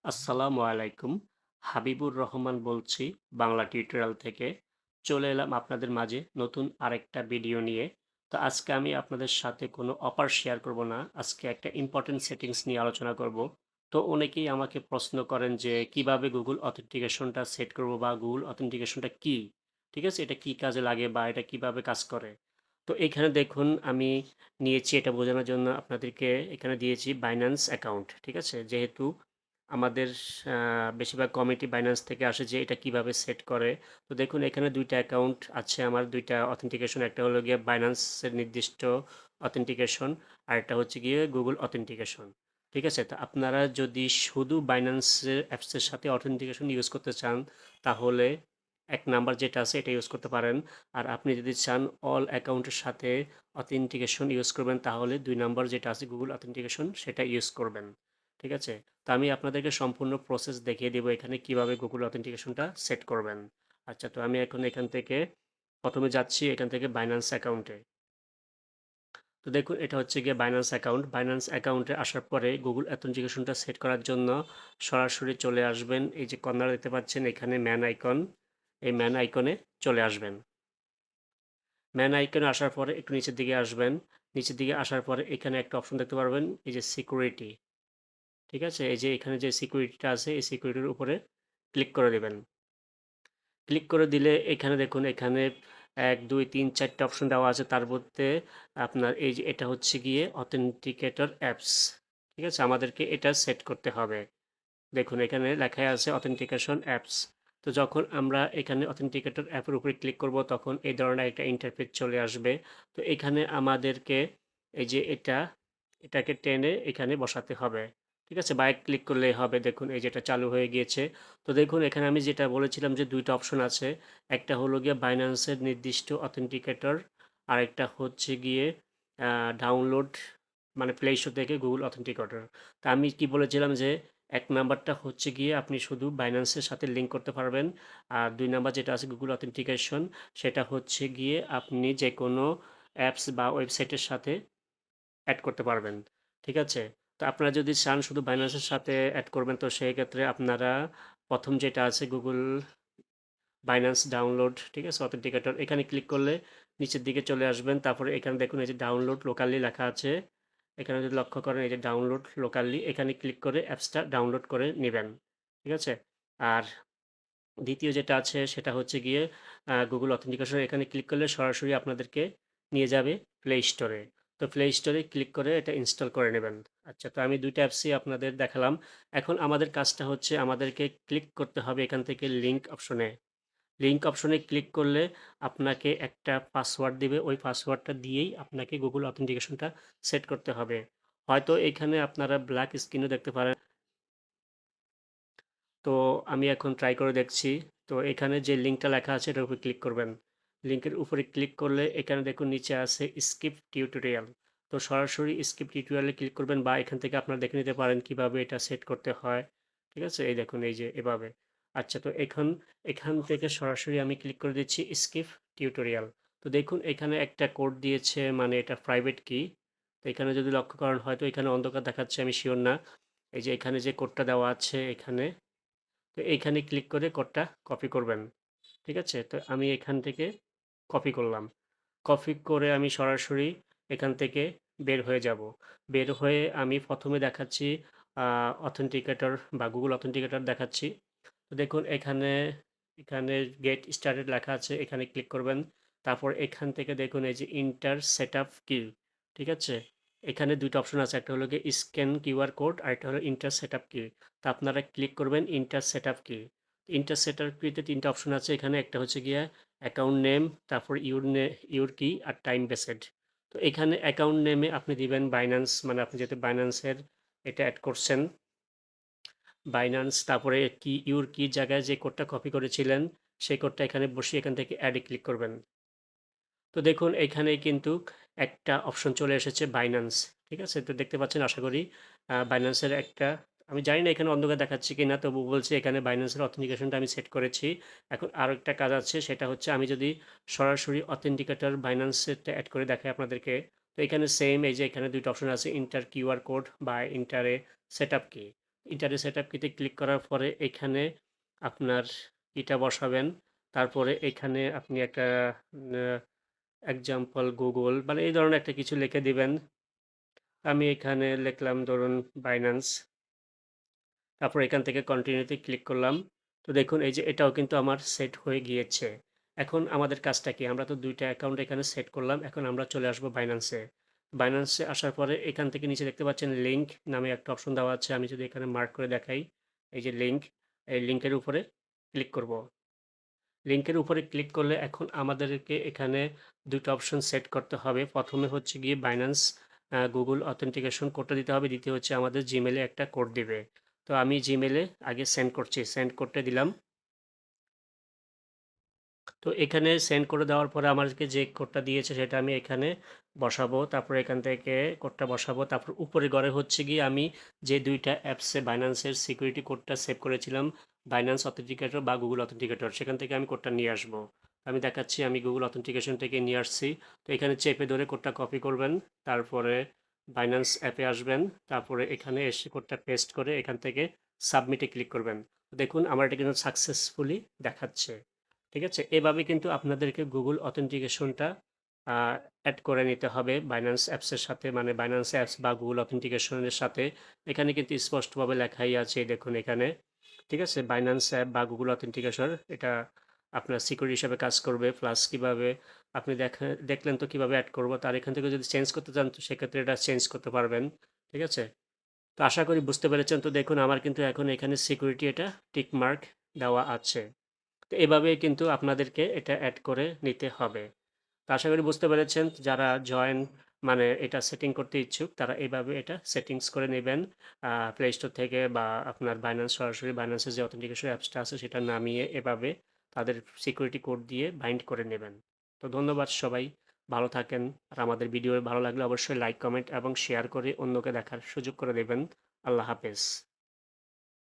আসসালামু আলাইকুম। হাবিবুর রহমান বলছি বাংলা টিউটোরিয়াল থেকে। চলে এলাম আপনাদের মাঝে নতুন আরেকটা ভিডিও নিয়ে। তো আজকে আমি আপনাদের সাথে কোনো অফার শেয়ার করব না। আজকে একটা ইম্পর্টেন্ট সেটিংস নিয়ে আলোচনা করব। তো অনেকেই আমাকে প্রশ্ন করেন যে কিভাবে গুগল অথেন্টিকেশনটা সেট করব বা গুগল অথেন্টিকেশনটা কি? ঠিক আছে? এটা কি কাজে লাগে বা এটা কিভাবে কাজ করে? তো এখানে দেখুন আমি নিয়েছি এটা বোঝানোর জন্য আপনাদেরকে এখানে দিয়েছি বাইন্যান্স অ্যাকাউন্ট। ঠিক আছে? যেহেতু আমাদের বেশিরভাগ কমিটি বাইন্যান্স থেকে আসে যে এটা কিভাবে সেট করে। তো দেখুন এখানে ২ টা অ্যাকাউন্ট আছে আমার ২ টা অথেন্টিকেশন। একটা হলো গিয়ে বাইন্যান্সের নির্দিষ্ট অথেন্টিকেশন, আরেকটা হচ্ছে গিয়ে গুগল অথেন্টিকেশন। ঠিক আছে? তো আপনারা যদি শুধু বাইন্যান্সের অ্যাপসের সাথে অথেন্টিকেশন ইউজ করতে চান, তাহলে ১ নাম্বার যেটা আছে এটা ইউজ করতে পারেন। আর আপনি যদি চান অল অ্যাকাউন্টের সাথে অথেন্টিকেশন ইউজ করবেন, তাহলে ২ নাম্বার যেটা আছে গুগল অথেন্টিকেশন সেটা ইউজ করবেন। ঠিক আছে? তো আমি আপনাদেরকে সম্পূর্ণ প্রসেস দেখিয়ে দেবো এখানে কিভাবে গুগল অথেন্টিকেশনটা সেট করবেন। আচ্ছা, তো আমি এখন এখান থেকে ১ম এ যাচ্ছি এখান থেকে বাইন্যান্স অ্যাকাউন্টে। তো দেখুন এটা হচ্ছে গিয়ে বাইন্যান্স অ্যাকাউন্ট। বাইন্যান্স অ্যাকাউন্টে আসার পরে গুগল অথেন্টিকেশনটা সেট করার জন্য সরাসরি চলে আসবেন। এই যে কর্নারে দেখতে পাচ্ছেন এখানে ম্যান আইকন, এই ম্যান আইকনে চলে আসবেন। ম্যান আইকনে আসার পরে একটু নিচের দিকে আসবেন। নিচের দিকে আসার পরে এখানে একটা অপশন দেখতে পারবেন, এই যে সিকিউরিটি। ঠিক আছে? এই যে এখানে যে সিকিউরিটিটা আছে এই সিকিউরিটির উপরে ক্লিক করে দিবেন। ক্লিক করে দিলে এখানে দেখুন এখানে ১, ২, ৩, ৪ টা অপশন দেওয়া আছে। তার মধ্যে আপনার এই যে এটা হচ্ছে গিয়ে অথেন্টিকেটর অ্যাপস। ঠিক আছে? আমাদেরকে এটা সেট করতে হবে। দেখুন এখানে লেখাই আছে অথেন্টিকেশন অ্যাপস। তো যখন আমরা এখানে অথেন্টিকেটর অ্যাপের উপরে ক্লিক করব তখন এই ধরনের একটা ইন্টারফেস চলে আসবে। তো এখানে আমাদেরকে এই যে এটাকে টেনে এখানে বসাতে হবে। ঠিক আছে? বা ক্লিক করলেই হবে। দেখুন এই যে এটা চালু হয়ে গিয়েছে। তো দেখুন এখানে আমি যেটা বলেছিলাম যে ২ টা অপশন আছে। একটা হলো গিয়ে বাইন্যান্সের নির্দিষ্ট অথেন্টিকেটর, আরেকটা হচ্ছে গিয়ে ডাউনলোড মানে প্লে স্টোর থেকে গুগল অথেন্টিকেটর। তা আমি কি বলেছিলাম যে ১ নাম্বারটা হচ্ছে গিয়ে আপনি শুধু বাইন্যান্সের সাথে লিঙ্ক করতে পারবেন। আর ২ নাম্বার যেটা আছে গুগল অথেন্টিকেশন সেটা হচ্ছে গিয়ে আপনি যেকোনো অ্যাপস বা ওয়েবসাইটের সাথে এড করতে পারবেন। ঠিক আছে? তো আপনারা যদি চান শুধু বাইন্যান্সের সাথে এড করবেন তো সেক্ষেত্রে আপনারা ১ম যেটা আছে গুগল বাইন্যান্স ডাউনলোড, ঠিক আছে? অথেন্টিকেটর এখানে ক্লিক করলে নিচের দিকে চলে আসবেন। তারপরে এখানে দেখুন এই যে ডাউনলোড লোকালি লেখা আছে। এখানে যদি লক্ষ্য করেন এই যে ডাউনলোড লোকালি এখানে ক্লিক করে অ্যাপসটা ডাউনলোড করে নিবেন। ঠিক আছে? আর দ্বিতীয় যেটা আছে সেটা হচ্ছে গিয়ে গুগল অথেন্টিকেশন এখানে ক্লিক করলে সরাসরি আপনাদেরকে নিয়ে যাবে প্লে স্টোরে। তো প্লে স্টোরে ক্লিক করে এটা ইনস্টল করে নেবেন। আচ্ছা, তো আমি ২ টা অ্যাপসই আপনাদের দেখালাম। এখন আমাদের কাজটা হচ্ছে আমাদেরকে ক্লিক করতে হবে এখান থেকে লিঙ্ক অপশনে। লিঙ্ক অপশনে ক্লিক করলে আপনাকে একটা পাসওয়ার্ড দিবে। ওই পাসওয়ার্ডটা দিয়েই আপনাকে গুগল অথেন্টিকেশনটা সেট করতে হবে। হয়তো এখানে আপনারা ব্ল্যাক স্ক্রিনও দেখতে পারেন। তো আমি এখন ট্রাই করে দেখছি। তো এখানে যে লিঙ্কটা লেখা আছে এটার উপর ক্লিক করবেন। লিঙ্কের উপরে ক্লিক করলে এখানে দেখুন নিচে আছে স্কিপ টিউটোরিয়াল। তো সরাসরি স্কিপ টিউটোরিয়ালে ক্লিক করবেন বা এখান থেকে আপনারা দেখে নিতে পারেন কিভাবে এটা সেট করতে হয়। ঠিক আছে? এই দেখুন এই যে এভাবে। আচ্ছা, তো এখান থেকে সরাসরি আমি ক্লিক করে দিচ্ছি স্কিপ টিউটোরিয়াল। তো দেখুন এখানে একটা কোড দিয়েছে মানে এটা প্রাইভেট কি। তো এখানে যদি লক্ষ্য করেন হয়তো এখানে অন্ধকার দেখাচ্ছে আমি সিওর না। এই যে এখানে যে কোডটা দেওয়া আছে এখানে, তো এইখানে ক্লিক করে কোডটা কপি করবেন। ঠিক আছে? তো আমি এখান থেকে কপি করলাম। কপি করে আমি সরাসরি এখান থেকে বের হয়ে যাব। বের হয়ে আমি ১ম এ দেখাচ্ছি অথেন্টিকেটর বা গুগল অথেন্টিকেটর দেখাচ্ছি। তো দেখুন এখানে গেট স্টার্টেড লেখা আছে। এখানে ক্লিক করবেন। তারপর এখান থেকে দেখুন এই যে এন্টার সেটআপ কি। ঠিক আছে? এখানে ২ টা অপশন আছে। একটা হলো গিয়ে স্ক্যান কিউআর কোড, আরেকটা হলো এন্টার সেটআপ কি। তো আপনারা ক্লিক করবেন এন্টার সেটআপ কি। এন্টার সেটআপ কিতে ৩ টা অপশন আছে এখানে। একটা হচ্ছে গিয়ে অ্যাকাউন্ট নেম, তারপর ইউর কি আর টাইম বেসড। তো এখানে অ্যাকাউন্ট নেমে আপনি দিবেন বাইন্যান্স মানে আপনি যেহেতু বাইন্যান্সের এটা এড করছেন। বাইন্যান্স তারপরে ইউর কি জায়গায় যে কোডটা কপি করেছিলেন সেই কোডটা এখানে বসিয়ে এখান থেকে অ্যাড এ ক্লিক করবেন। তো দেখুন এখানেই কিন্তু একটা অপশন চলে এসেছে বাইন্যান্স। ঠিক আছে? তো দেখতে পাচ্ছেন আশা করি বাইন্যান্সের একটা আমি জানি না এখানে অন্ধকার দেখাচ্ছে কিনা তবু বলছি এখানে বাইন্যান্সের অথেন্টিকেশনটা আমি সেট করেছি। এখন আরো একটা কাজ আছে সেটা হচ্ছে আমি যদি সরাসরি অথেন্টিকেটর বাইন্যান্সেরটা এড করে দেখাই আপনাদেরকে। তো এখানে সেম এই যে এখানে ২ টা অপশন আছে এন্টার কিউআর কোড বা এন্টার এ সেটআপ কি। ইন্টারনেট সেটআপ কিতে ক্লিক করার পরে এখানে আপনার এটা বসাবেন। তারপরে এখানে আপনি একটা এক্সাম্পল গুগল মানে এই ধরনের একটা কিছু লিখে দিবেন। আমি এখানে লিখলাম ধরুন বাইন্যান্স। তারপর এখান থেকে কন্টিনিউতে ক্লিক করলাম। তো দেখুন এই যে এটাও কিন্তু আমার সেট হয়ে গিয়েছে। এখন আমাদের কাজটা কি? আমরা তো ২ টা অ্যাকাউন্ট এখানে সেট করলাম। এখন আমরা চলে আসবো বাইন্যান্সে। বাইন্যান্সে আসার পরে এখান থেকে নিচে দেখতে পাচ্ছেন লিঙ্ক নামে একটা অপশন দেওয়া আছে। আমি যদি এখানে মার্ক করে দেখাই, এই যে লিঙ্ক, এই লিঙ্কের উপরে ক্লিক করব। লিঙ্কের উপরে ক্লিক করলে এখন আমাদেরকে এখানে ২ টা অপশন সেট করতে হবে। ১ম এ হচ্ছে গিয়ে বাইন্যান্স Google অথেন্টিকেশন কোডটা দিতে হবে। দ্বিতীয় হচ্ছে আমাদের Gmail এ একটা কোড দিবে। তো আমি Gmail এ আগে সেন্ড করছি। সেন্ড কোডটা দিলাম। তো এখানে সেন্ড করে দেওয়ার পরে আমাকে যে কোডটা দিয়েছে সেটা আমি এখানে বসাবো। তারপরে এখান থেকে কোডটা বসাবো। তারপর উপরের ঘরে হচ্ছে গিয়ে আমি যে ২ টা অ্যাপসে বাইন্যান্সের সিকিউরিটি কোডটা সেভ করেছিলাম, বাইন্যান্স অথেন্টিকেটর বা Google অথেন্টিকেটর সেখান থেকে আমি কোডটা নিয়ে আসবো। আমি দেখাচ্ছি আমি Google অথেন্টিকেশন থেকে নিয়ে আসছি। তো এখানে চেপে ধরে কোডটা কপি করবেন। তারপরে বাইন্যান্স অ্যাপে আসবেন। তারপরে এখানে এসে কোডটা পেস্ট করে এখান থেকে সাবমিটে ক্লিক করবেন। দেখুন আমার এটা কিন্তু সাকসেসফুলি দেখাচ্ছে। ঠিক আছে? এভাবে কিন্তু আপনাদেরকে Google অথেন্টিকেশনটা আ এড করে নিতে হবে Binance অ্যাপসের সাথে মানে Binance অ্যাপস বা Google অথেন্টিকেশনের সাথে। এখানে কিন্তু স্পষ্টভাবে লেখাই আছে দেখুন এখানে। ঠিক আছে? Binance অ্যাপ বা Google অথেন্টিকেশন এটা আপনার সিকিউরিটি হিসাবে কাজ করবে। প্লাস কিভাবে আপনি দেখলেন তো কিভাবে এড করব। তার এখান থেকে যদি চেঞ্জ করতে চান তো সেক্ষেত্রে এটা চেঞ্জ করতে পারবেন। ঠিক আছে? তো আশা করি বুঝতে পেরেছেন। তো দেখুন আমার কিন্তু এখন এখানে সিকিউরিটি এটা টিক মার্ক দেওয়া আছে। তো এভাবেই কিন্তু আপনাদেরকে এটা এড করে নিতে হবে। তো আশা করি বুঝতে পেরেছেন। যারা জয়েন মানে এটা সেটিং করতে ইচ্ছুক তারা এভাবে এটা সেটিংস করে নেবেন। প্লে স্টোর থেকে বা আপনার বাইন্যান্স সরাসরি বাইন্যান্সের যে অথেন্টিকেশন অ্যাপসটা আছে সেটা নামিয়ে এভাবে তাদের সিকিউরিটি কোড দিয়ে বাইন্ড করে নেবেন। তো ধন্যবাদ সবাই। ভালো থাকেন। আর আমাদের ভিডিও ভালো লাগলে অবশ্যই লাইক, কমেন্ট এবং শেয়ার করে অন্যকে দেখার সুযোগ করে দেবেন। আল্লাহ হাফেজ।